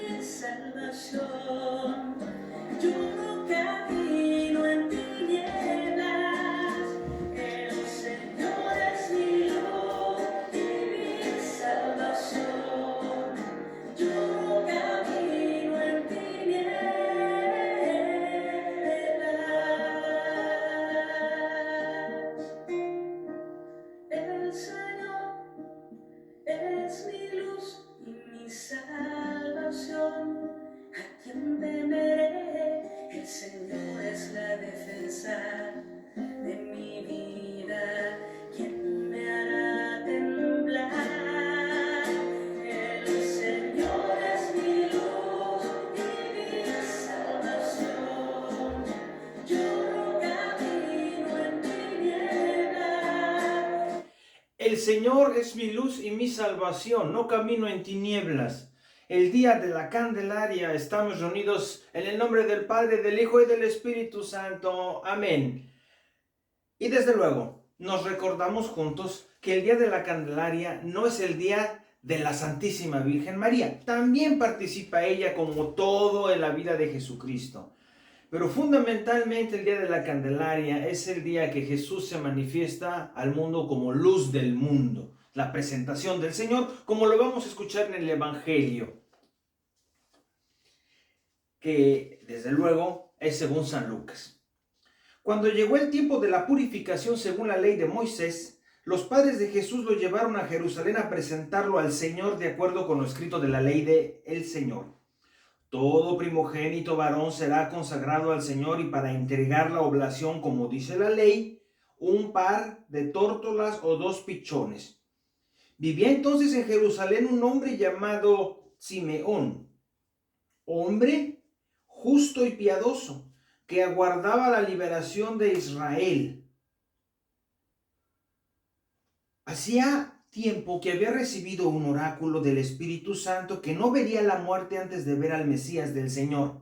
mi salvación. Yo no camino en tinieblas, el Señor es mi luz y mi salvación. Yo no camino en tinieblas. El Señor es mi luz y mi salvación. ¿A quién temeré? El Señor es la defensa de mi vida. ¿Quién me hará temblar? El Señor es mi luz y mi salvación. Yo no camino en tinieblas. El Señor es mi luz y mi salvación, no camino en tinieblas. El día de la Candelaria estamos reunidos en el nombre del Padre, del Hijo y del Espíritu Santo. Amén. Y desde luego, nos recordamos juntos que el día de la Candelaria no es el día de la Santísima Virgen María. También participa ella como todo en la vida de Jesucristo. Pero fundamentalmente el día de la Candelaria es el día que Jesús se manifiesta al mundo como luz del mundo. La presentación del Señor, como lo vamos a escuchar en el Evangelio, que desde luego es según San Lucas. Cuando llegó el tiempo de la purificación según la ley de Moisés, los padres de Jesús lo llevaron a Jerusalén a presentarlo al Señor de acuerdo con lo escrito de la ley del Señor. Todo primogénito varón será consagrado al Señor y para entregar la oblación, como dice la ley, un par de tórtolas o 2 pichones. Vivía entonces en Jerusalén un hombre llamado Simeón, hombre justo y piadoso, que aguardaba la liberación de Israel. Hacía tiempo que había recibido un oráculo del Espíritu Santo que no vería la muerte antes de ver al Mesías del Señor.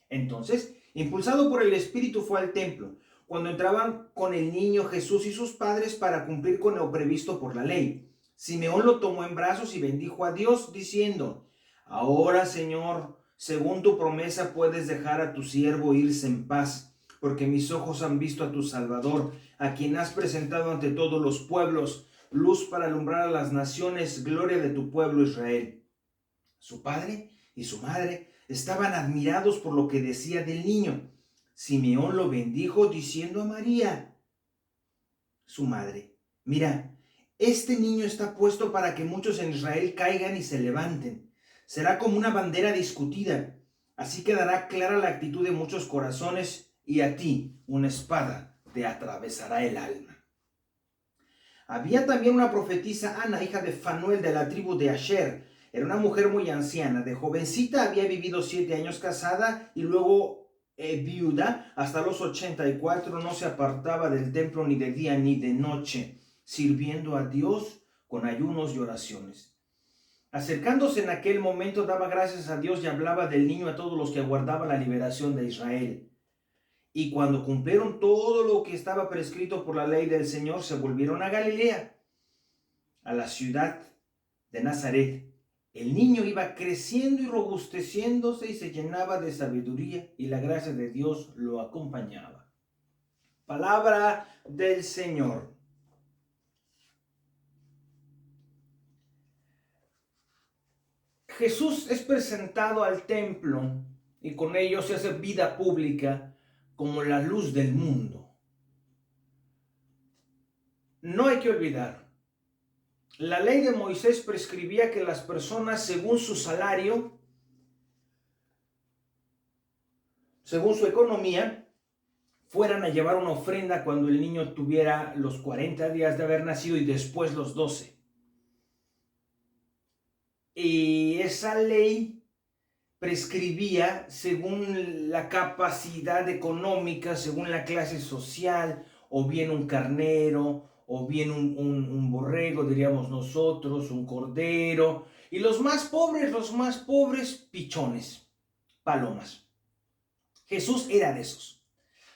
Entonces, impulsado por el Espíritu, fue al templo, cuando entraban con el niño Jesús y sus padres para cumplir con lo previsto por la ley. Simeón lo tomó en brazos y bendijo a Dios, diciendo: Ahora, Señor, según tu promesa, puedes dejar a tu siervo irse en paz, porque mis ojos han visto a tu Salvador, a quien has presentado ante todos los pueblos, luz para alumbrar a las naciones, gloria de tu pueblo Israel. Su padre y su madre estaban admirados por lo que decía del niño. Simeón lo bendijo diciendo a María, su madre: Mira, este niño está puesto para que muchos en Israel caigan y se levanten. Será como una bandera discutida. Así quedará clara la actitud de muchos corazones, y a ti una espada te atravesará el alma. Había también una profetisa, Ana, hija de Fanuel, de la tribu de Asher. Era una mujer muy anciana. De jovencita había vivido 7 años casada y luego viuda. Hasta los 84 no se apartaba del templo ni de día ni de noche, sirviendo a Dios con ayunos y oraciones. Acercándose en aquel momento, daba gracias a Dios y hablaba del niño a todos los que aguardaban la liberación de Israel. Y cuando cumplieron todo lo que estaba prescrito por la ley del Señor, se volvieron a Galilea, a la ciudad de Nazaret. El niño iba creciendo y robusteciéndose y se llenaba de sabiduría, y la gracia de Dios lo acompañaba. Palabra del Señor. Jesús es presentado al templo y con ello se hace vida pública como la luz del mundo. No hay que olvidar, la ley de Moisés prescribía que las personas, según su salario, según su economía, fueran a llevar una ofrenda cuando el niño tuviera los 40 días de haber nacido y después los 12. Y esa ley prescribía según la capacidad económica, según la clase social, o bien un carnero, o bien un borrego, diríamos nosotros, un cordero, y los más pobres, pichones, palomas. Jesús era de esos.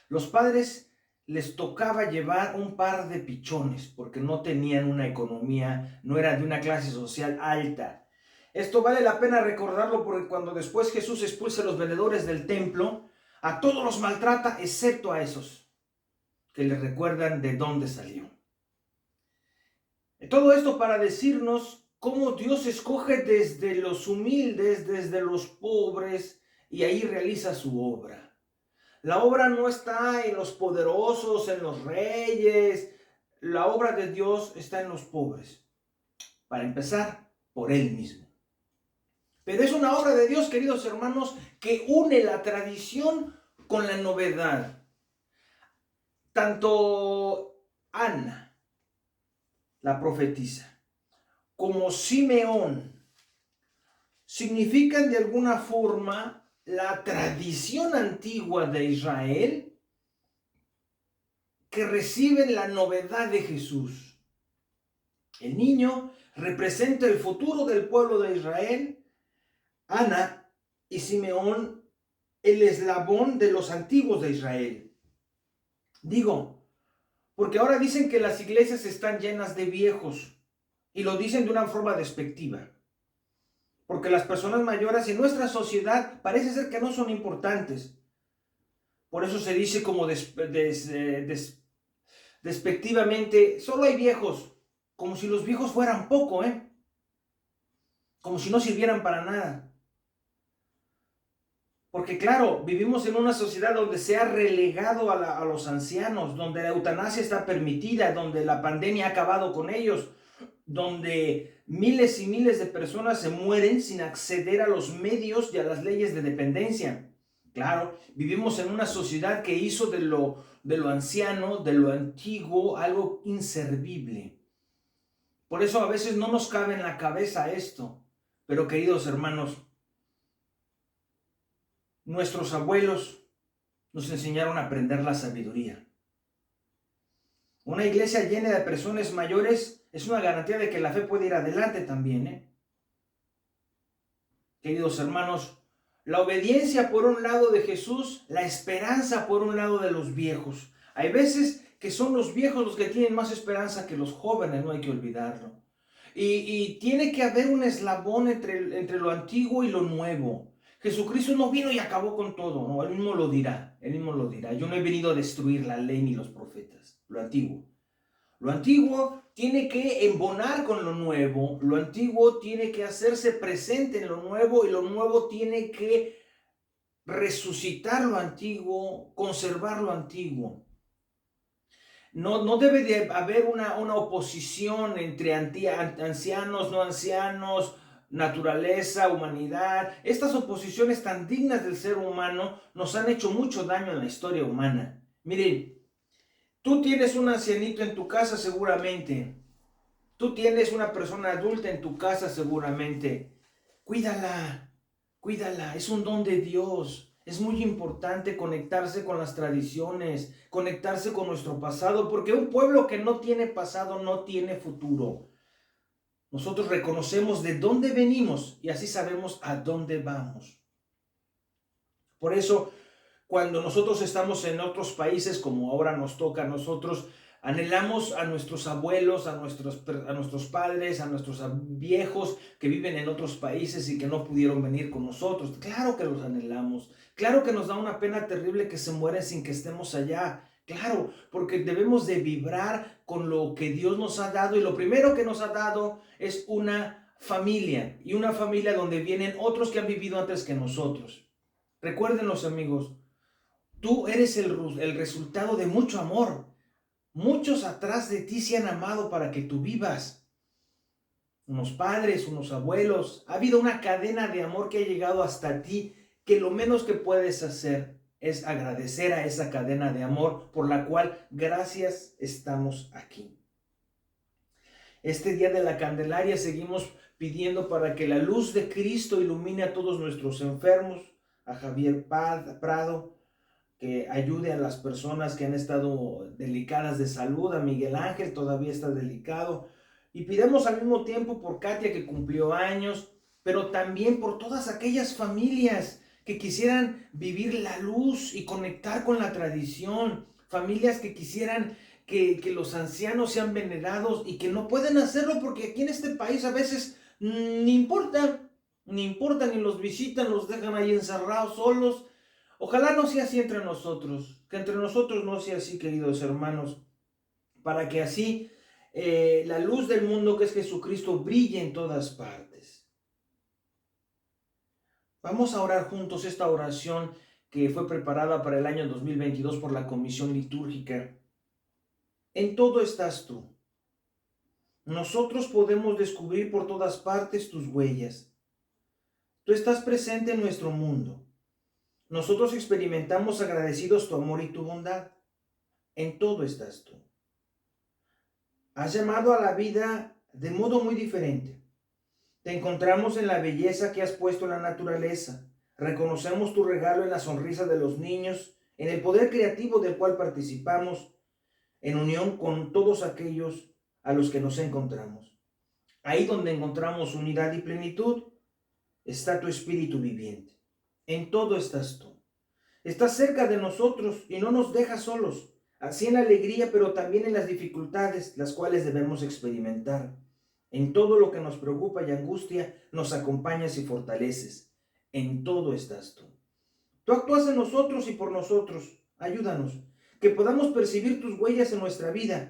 Los padres les tocaba llevar un par de pichones, porque no tenían una economía, no eran de una clase social alta. Esto vale la pena recordarlo porque cuando después Jesús expulsa a los vendedores del templo, a todos los maltrata excepto a esos que le recuerdan de dónde salió. Todo esto para decirnos cómo Dios escoge desde los humildes, desde los pobres, y ahí realiza su obra. La obra no está en los poderosos, en los reyes. La obra de Dios está en los pobres. Para empezar, por Él mismo. Pero es una obra de Dios, queridos hermanos, que une la tradición con la novedad. Tanto Ana, la profetisa, como Simeón, significan de alguna forma la tradición antigua de Israel que reciben la novedad de Jesús. El niño representa el futuro del pueblo de Israel. Ana y Simeón, el eslabón de los antiguos de Israel. Digo, porque ahora dicen que las iglesias están llenas de viejos y lo dicen de una forma despectiva. Porque las personas mayores en nuestra sociedad parece ser que no son importantes. Por eso se dice como despectivamente, solo hay viejos, como si los viejos fueran poco, como si no sirvieran para nada. Porque claro, vivimos en una sociedad donde se ha relegado a los ancianos, donde la eutanasia está permitida, donde la pandemia ha acabado con ellos, donde miles y miles de personas se mueren sin acceder a los medios y a las leyes de dependencia. Claro, vivimos en una sociedad que hizo de lo anciano, de lo antiguo, algo inservible. Por eso a veces no nos cabe en la cabeza esto. Pero queridos hermanos, nuestros abuelos nos enseñaron a aprender la sabiduría. Una iglesia llena de personas mayores es una garantía de que la fe puede ir adelante también, Queridos hermanos, la obediencia por un lado de Jesús, la esperanza por un lado de los viejos. Hay veces que son los viejos los que tienen más esperanza que los jóvenes, no hay que olvidarlo. Y tiene que haber un eslabón entre lo antiguo y lo nuevo. Jesucristo no vino y acabó con todo, no, Él mismo lo dirá, Yo no he venido a destruir la ley ni los profetas, lo antiguo. Lo antiguo tiene que embonar con lo nuevo, lo antiguo tiene que hacerse presente en lo nuevo y lo nuevo tiene que resucitar lo antiguo, conservar lo antiguo. No debe de haber una oposición entre ancianos, no ancianos, naturaleza, humanidad. Estas oposiciones tan dignas del ser humano nos han hecho mucho daño en la historia humana. Miren, tú tienes un ancianito en tu casa seguramente. Tú tienes una persona adulta en tu casa seguramente. Cuídala, cuídala. Es un don de Dios. Es muy importante conectarse con las tradiciones, conectarse con nuestro pasado, porque un pueblo que no tiene pasado no tiene futuro. Nosotros reconocemos de dónde venimos y así sabemos a dónde vamos. Por eso, cuando nosotros estamos en otros países, como ahora nos toca a nosotros, anhelamos a nuestros abuelos, a nuestros padres, a nuestros viejos que viven en otros países y que no pudieron venir con nosotros. Claro que los anhelamos. Claro que nos da una pena terrible que se mueren sin que estemos allá. Claro, porque debemos de vibrar con lo que Dios nos ha dado y lo primero que nos ha dado es una familia y una familia donde vienen otros que han vivido antes que nosotros. Recuerden los amigos, tú eres el resultado de mucho amor. Muchos atrás de ti se han amado para que tú vivas. Unos padres, unos abuelos. Ha habido una cadena de amor que ha llegado hasta ti, que lo menos que puedes hacer es agradecer a esa cadena de amor por la cual gracias estamos aquí. Este día de la Candelaria seguimos pidiendo para que la luz de Cristo ilumine a todos nuestros enfermos, a Javier Prado, que ayude a las personas que han estado delicadas de salud, a Miguel Ángel todavía está delicado, y pidamos al mismo tiempo por Katia que cumplió años, pero también por todas aquellas familias que quisieran vivir la luz y conectar con la tradición, familias que quisieran que los ancianos sean venerados y que no pueden hacerlo porque aquí en este país a veces ni importa. Ni importa, ni los visitan, los dejan ahí encerrados, solos. Ojalá no sea así entre nosotros, que entre nosotros no sea así, queridos hermanos, para que así la luz del mundo que es Jesucristo brille en todas partes. Vamos a orar juntos esta oración que fue preparada para el año 2022 por la Comisión Litúrgica. En todo estás tú. Nosotros podemos descubrir por todas partes tus huellas. Tú estás presente en nuestro mundo. Nosotros experimentamos agradecidos tu amor y tu bondad. En todo estás tú. Has llamado a la vida de modo muy diferente. Te encontramos en la belleza que has puesto en la naturaleza. Reconocemos tu regalo en la sonrisa de los niños, en el poder creativo del cual participamos, en unión con todos aquellos a los que nos encontramos. Ahí donde encontramos unidad y plenitud, está tu espíritu viviente. En todo estás tú. Estás cerca de nosotros y no nos dejas solos, así en la alegría, pero también en las dificultades, las cuales debemos experimentar. En todo lo que nos preocupa y angustia, nos acompañas y fortaleces. En todo estás tú. Tú actúas en nosotros y por nosotros. Ayúdanos, que podamos percibir tus huellas en nuestra vida,